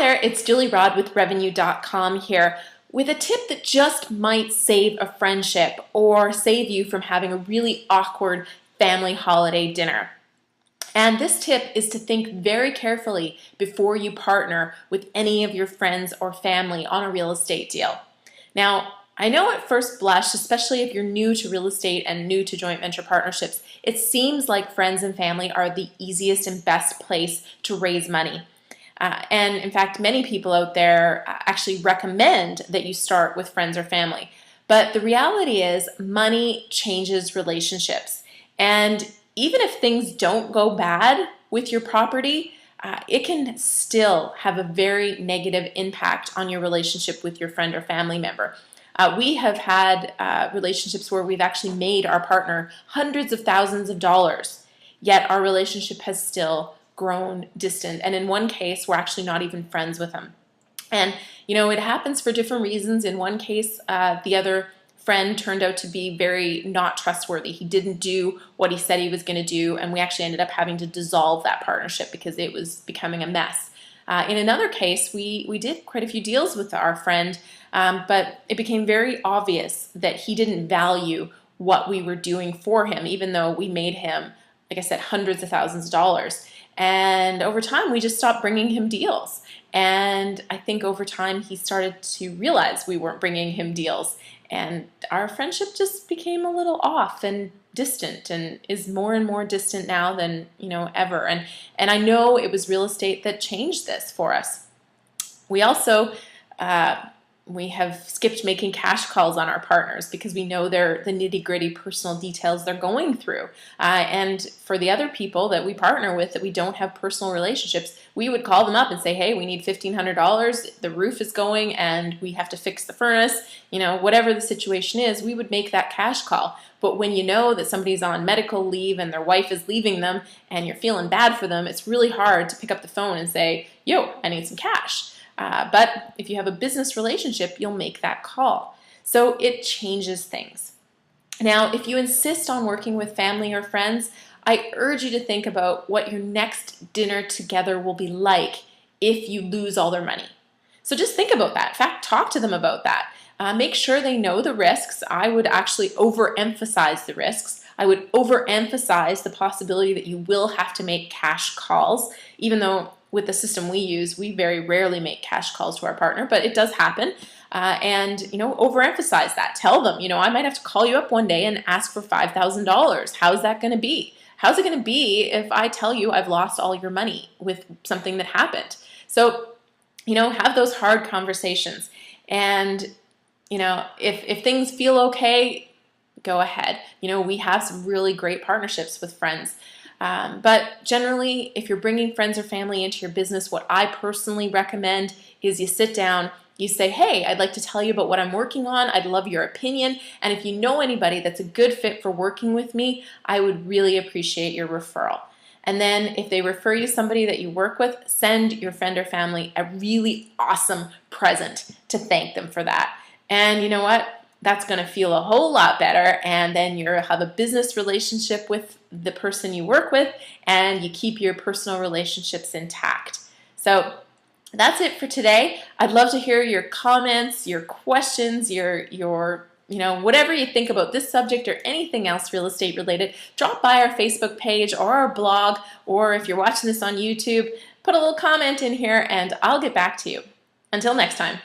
there, it's Julie Rod with Revenue.com here with a tip that just might save a friendship or save you from having a really awkward family holiday dinner. And this tip is to think very carefully before you partner with any of your friends or family on a real estate deal. Now, I know at first blush, especially if you're new to real estate and new to joint venture partnerships, it seems like friends and family are the easiest and best place to raise money. And in fact, many people out there actually recommend that you start with friends or family. But the reality is money changes relationships. And even if things don't go bad with your property, it can still have a very negative impact on your relationship with your friend or family member. We have had relationships where we've actually made our partner hundreds of thousands of dollars, yet our relationship has still grown distant. And in one case, we're actually not even friends with them. And, you know, it happens for different reasons. In one case, the other friend turned out to be very not trustworthy. He didn't do what he said he was going to do, and we actually ended up having to dissolve that partnership because it was becoming a mess. In another case, we did quite a few deals with our friend, but it became very obvious that he didn't value what we were doing for him, even though we made him, like I said, hundreds of thousands of dollars. And over time, we just stopped bringing him deals. And I think over time, he started to realize we weren't bringing him deals. And our friendship just became a little off and distant, and is more and more distant now than, you know, ever. And I know it was real estate that changed this for us. We also we have skipped making cash calls on our partners because we know they're the nitty-gritty personal details they're going through. And for the other people that we partner with that we don't have personal relationships, we would call them up and say, hey, we need $1,500, the roof is going and we have to fix the furnace, you know, whatever the situation is, we would make that cash call. But when you know that somebody's on medical leave and their wife is leaving them and you're feeling bad for them, it's really hard to pick up the phone and say, yo, I need some cash. But if you have a business relationship, you'll make that call. So it changes things. Now, if you insist on working with family or friends, I urge you to think about what your next dinner together will be like if you lose all their money. So just think about that. In fact, talk to them about that. Make sure they know the risks. I would actually overemphasize the risks. I would overemphasize the possibility that you will have to make cash calls, even though with the system we use, we very rarely make cash calls to our partner, but it does happen. And, you know, overemphasize that. Tell them, you know, I might have to call you up one day and ask for $5,000. How's that going to be? How's it going to be if I tell you I've lost all your money with something that happened? So, you know, have those hard conversations. And, you know, if things feel okay, go ahead. You know, we have some really great partnerships with friends. But generally, if you're bringing friends or family into your business, what I personally recommend is you sit down, you say, hey, I'd like to tell you about what I'm working on. I'd love your opinion. And if you know anybody that's a good fit for working with me, I would really appreciate your referral. And then if they refer you somebody that you work with, send your friend or family a really awesome present to thank them for that. And you know what? That's going to feel a whole lot better, and then you'll have a business relationship with the person you work with, and you keep your personal relationships intact. So that's it for today. I'd love to hear your comments, your questions, your you know, whatever you think about this subject or anything else real estate related. Drop by our Facebook page or our blog, or if you're watching this on YouTube, put a little comment in here and I'll get back to you. Until next time.